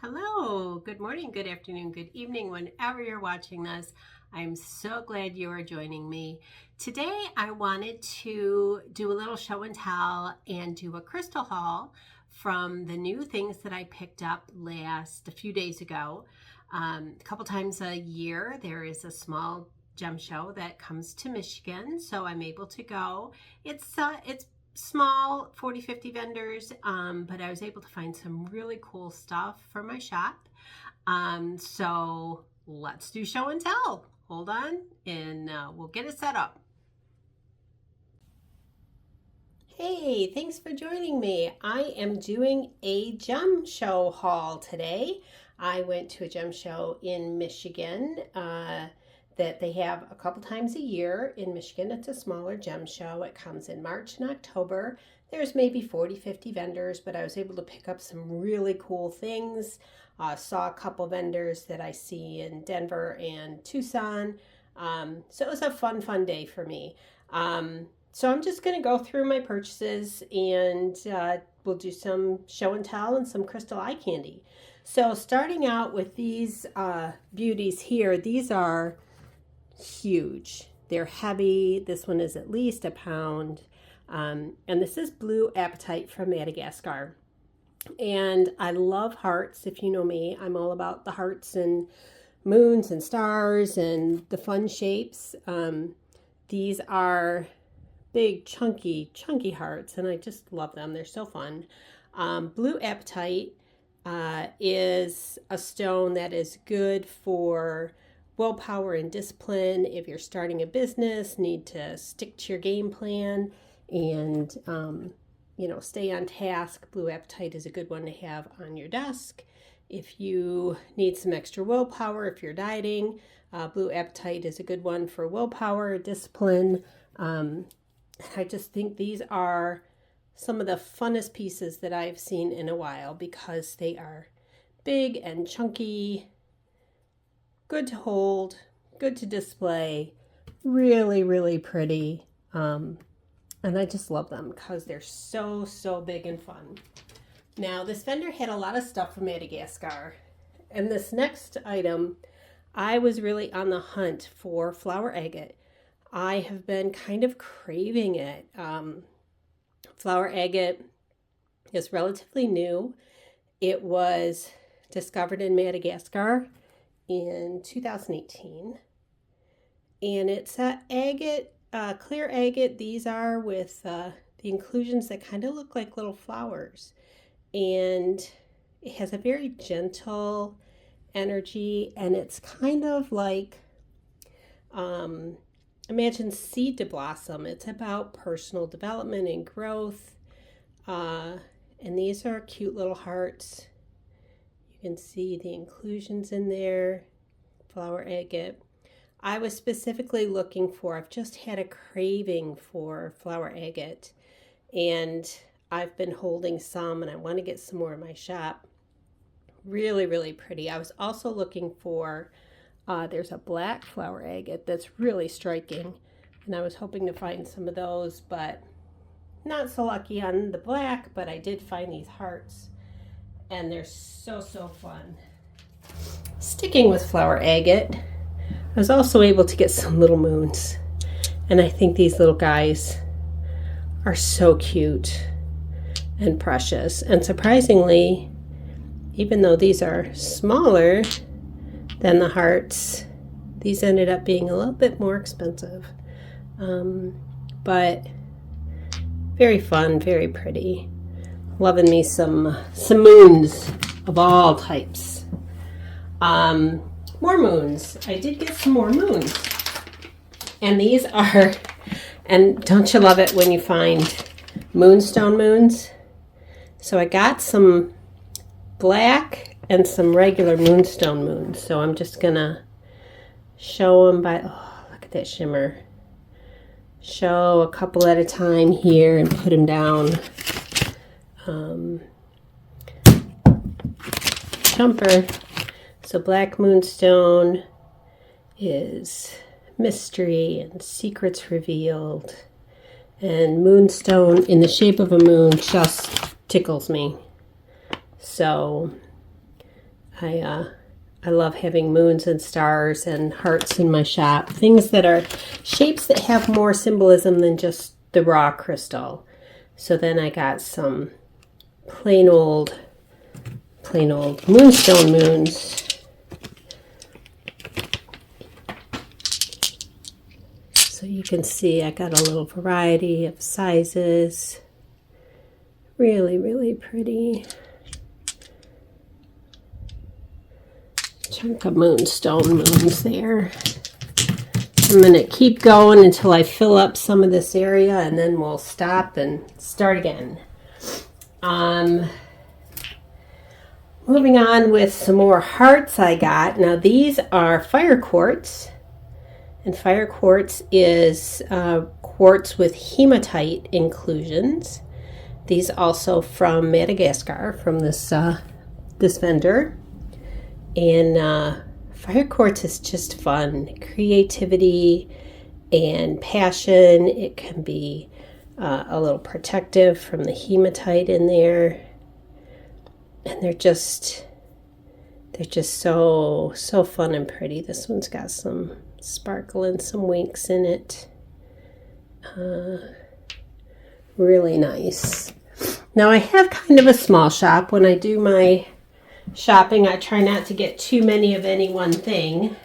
Hello, good morning, good afternoon, good evening, whenever you're watching this. I'm so glad you are joining me. Today I wanted to do a little show and tell and do a crystal haul from the new things that I picked up a few days ago. A couple times a year there is a small gem show that comes to Michigan, so I'm able to go. It's small 40-50 vendors, but I was able to find some really cool stuff for my shop. So let's do show and tell. Hold on and we'll get it set up. Hey, thanks for joining me. I am doing a gem show haul today. I went to a gem show in Michigan that they have a couple times a year in Michigan. It's a smaller gem show. It comes in March and October. There's maybe 40-50 vendors, but I was able to pick up some really cool things. Saw a couple vendors that I see in Denver and Tucson. So it was a fun day for me. So I'm just going to go through my purchases and we'll do some show and tell and some crystal eye candy. So starting out with these beauties here, these are huge. They're heavy. This one is at least a pound. And this is Blue Apatite from Madagascar. And I love hearts. If you know me, I'm all about the hearts and moons and stars and the fun shapes. These are big, chunky hearts, and I just love them. They're so fun. Blue Apatite is a stone that is good for willpower and discipline. If you're starting a business, need to stick to your game plan and stay on task, Blue Apatite is a good one to have on your desk. If you need some extra willpower, if you're dieting, Blue Apatite is a good one for willpower, discipline. I just think these are some of the funnest pieces that I've seen in a while because they are big and chunky, good to hold, good to display, really pretty. And I just love them because they're so big and fun. Now, this vendor had a lot of stuff from Madagascar. And this next item, I was really on the hunt for flower agate. I have been kind of craving it. Flower agate is relatively new. It was discovered in Madagascar in 2018. And it's agate, clear agate. These are with the inclusions that kind of look like little flowers. And it has a very gentle energy, and it's kind of like imagine seed to blossom. It's about personal development and growth. And these are cute little hearts. You can see the inclusions in there. Flower agate. I was specifically looking for, I've just had a craving for flower agate. And I've been holding some and I want to get some more in my shop. Really pretty. I was also looking for there's a black flower agate that's really striking, and I was hoping to find some of those, but not so lucky on the black, but I did find these hearts, and they're so fun. Sticking with flower agate, I was also able to get some little moons, and I think these little guys are so cute and precious, and surprisingly, even though these are smaller than the hearts, these ended up being a little bit more expensive, but very fun, very pretty. Loving me some moons of all types. More moons. I did get some more moons, and these are, and don't you love it when you find moonstone moons? So I got some black and some regular moonstone moons. So I'm just gonna show them by, oh, look at that shimmer. Show a couple at a time here and put them down. Jumper. So black moonstone is mystery and secrets revealed. And moonstone in the shape of a moon just tickles me. So I love having moons and stars and hearts in my shop. Things that are shapes that have more symbolism than just the raw crystal. So then I got some plain old moonstone moons. So you can see I got a little variety of sizes. Really, really pretty. Chunk of moonstone moons there. I'm going to keep going until I fill up some of this area, and then we'll stop and start again. Moving on with some more hearts I got. Now these are fire quartz, and fire quartz is quartz with hematite inclusions. These also from Madagascar, from this vendor. And fire quartz is just fun. Creativity and passion. It can be a little protective from the hematite in there. And they're just so fun and pretty. This one's got some sparkle and some winks in it. Really nice. Now I have kind of a small shop. When I do my shopping, I try not to get too many of any one thing.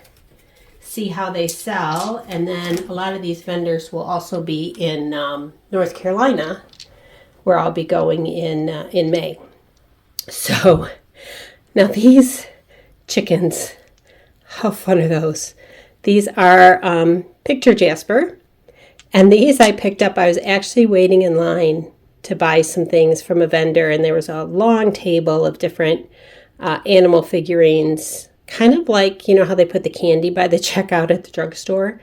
See how they sell. And then a lot of these vendors will also be in North Carolina, where I'll be going in May. So now these chickens, how fun are those? These are picture jasper, and these I picked up. I was actually waiting in line to buy some things from a vendor, and there was a long table of different animal figurines, kind of like, you know how they put the candy by the checkout at the drugstore.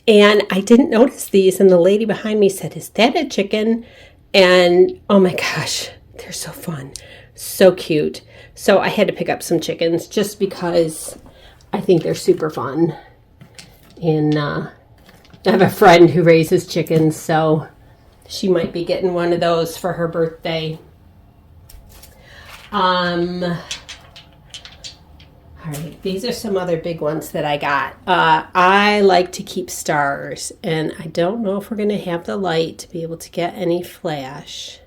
And I didn't notice these, and the lady behind me said, "Is that a chicken?" And oh my gosh, they're so fun. So cute. So I had to pick up some chickens just because I think they're super fun. And I have a friend who raises chickens, so she might be getting one of those for her birthday. All right, these are some other big ones that I got. I like to keep stars, and I don't know if we're going to have the light to be able to get any flash.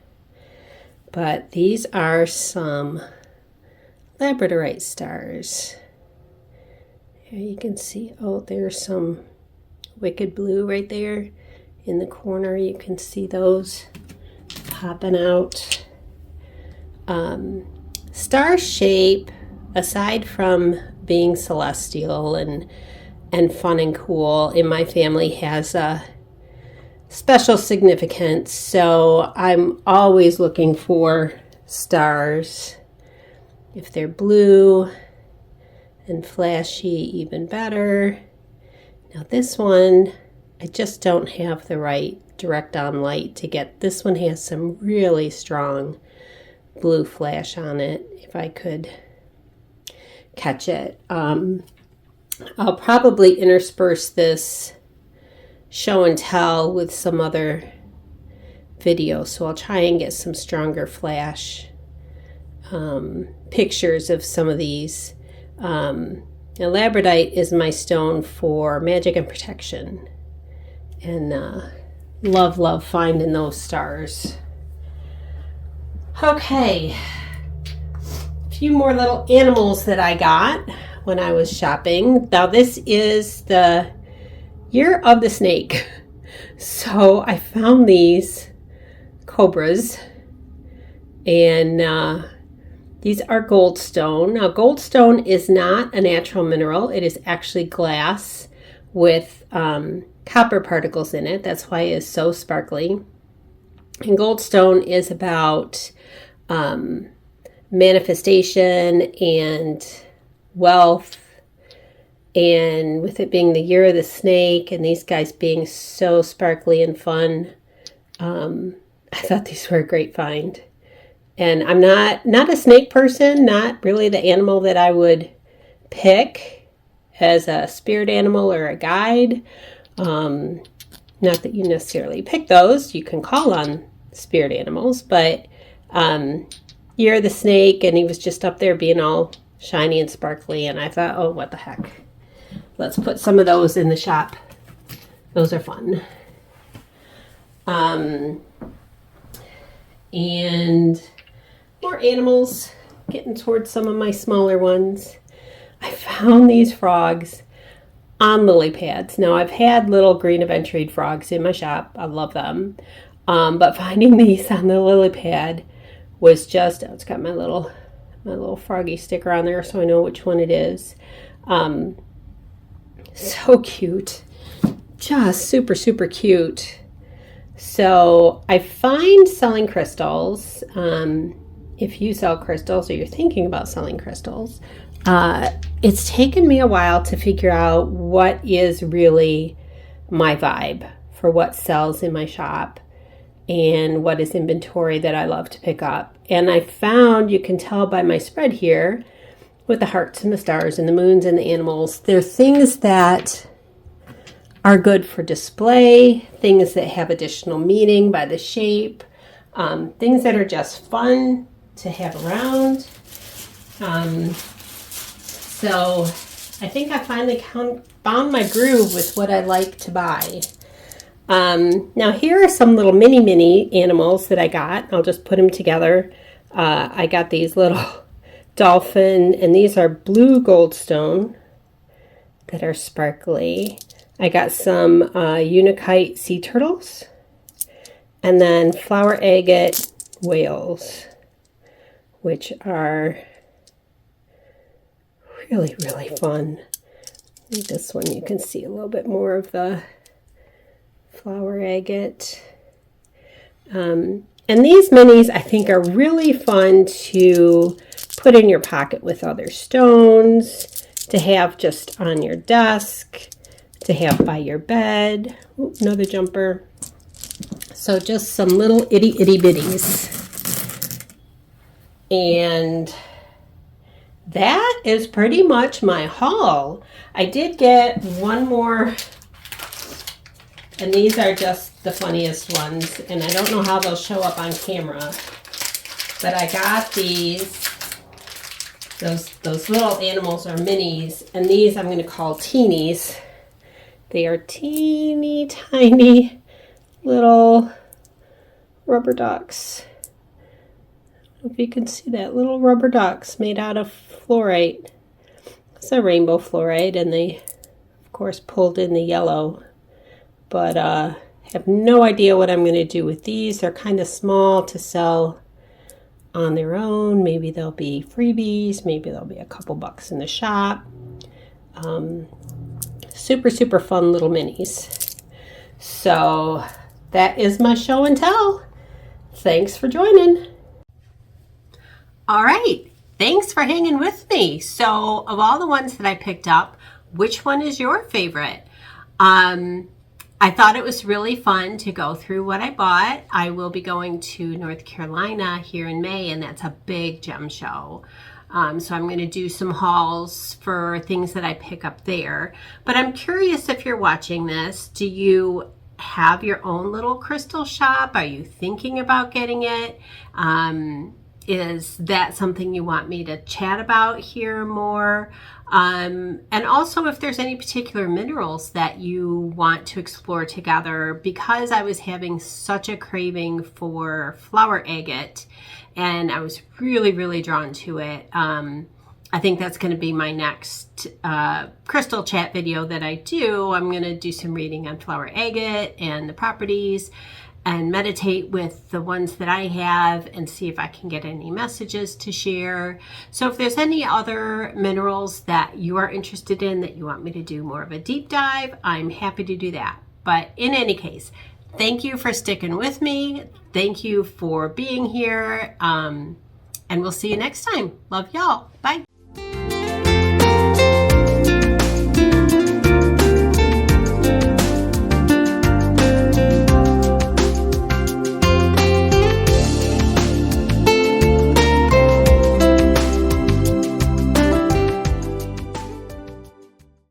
But these are some labradorite stars. Here you can see, oh, there's some wicked blue right there in the corner. You can see those popping out. Star shape, aside from being celestial and fun and cool, in my family has a special significance. So I'm always looking for stars. If they're blue and flashy, even better. Now this one, I just don't have the right direct on light to get. This one has some really strong blue flash on it. If I could catch it. I'll probably intersperse this show and tell with some other video, so I'll try and get some stronger flash pictures of some of these. Labradorite is my stone for magic and protection, and love finding those stars. Okay, a few more little animals that I got when I was shopping. Now this is the year of the snake. So I found these cobras, and these are goldstone. Now goldstone is not a natural mineral. It is actually glass with copper particles in it. That's why it is so sparkly. And goldstone is about manifestation and wealth, and with it being the year of the snake and these guys being so sparkly and fun, I thought these were a great find. And I'm not a snake person, not really the animal that I would pick as a spirit animal or a guide. Not that you necessarily pick those, you can call on spirit animals, but year of the snake, and he was just up there being all shiny and sparkly, and I thought, oh, what the heck. Let's put some of those in the shop. Those are fun. And more animals, getting towards some of my smaller ones. I found these frogs on lily pads. Now, I've had little green aventurine frogs in my shop. I love them. But finding these on the lily pad was just, oh, it's got my little froggy sticker on there so I know which one it is. So cute. Just super, super cute. So I find selling crystals, if you sell crystals or you're thinking about selling crystals, it's taken me a while to figure out what is really my vibe for what sells in my shop and what is inventory that I love to pick up. And I found, you can tell by my spread here, with the hearts and the stars and the moons and the animals, they're things that are good for display, things that have additional meaning by the shape, things that are just fun to have around. So I think I finally found my groove with what I like to buy. Now here are some little mini animals that I got. I'll just put them together. I got these little dolphin, and these are blue goldstone that are sparkly. I got some unikite sea turtles, and then flower agate whales, which are really, really fun. This one you can see a little bit more of the flower agate. And these minis I think are really fun to put in your pocket with other stones, to have just on your desk, to have by your bed. Ooh, another jumper. So just some little itty bitties. And that is pretty much my haul. I did get one more, and these are just the funniest ones, and I don't know how they'll show up on camera, but I got these. Those little animals are minis, and these I'm going to call teenies. They are teeny tiny little rubber ducks. I don't know if you can see that, little rubber ducks made out of fluorite. It's a rainbow fluorite, and they of course pulled in the yellow, but have no idea what I'm going to do with these. They're kind of small to sell on their own. Maybe they'll be freebies, maybe they'll be a couple bucks in the shop. Super, super fun little minis. So that is my show and tell. Thanks for joining. All right, thanks for hanging with me. So of all the ones that I picked up, which one is your favorite? I thought it was really fun to go through what I bought. I will be going to North Carolina here in May, and that's a big gem show. So I'm going to do some hauls for things that I pick up there. But I'm curious, if you're watching this, do you have your own little crystal shop? Are you thinking about getting it? Is that something you want me to chat about here more? And also if there's any particular minerals that you want to explore together, because I was having such a craving for flower agate and I was really, really drawn to it. I think that's going to be my next crystal chat video that I do. I'm going to do some reading on flower agate and the properties, and meditate with the ones that I have and see if I can get any messages to share. So if there's any other minerals that you are interested in that you want me to do more of a deep dive, I'm happy to do that. But in any case, thank you for sticking with me. Thank you for being here. And we'll see you next time. Love y'all. Bye.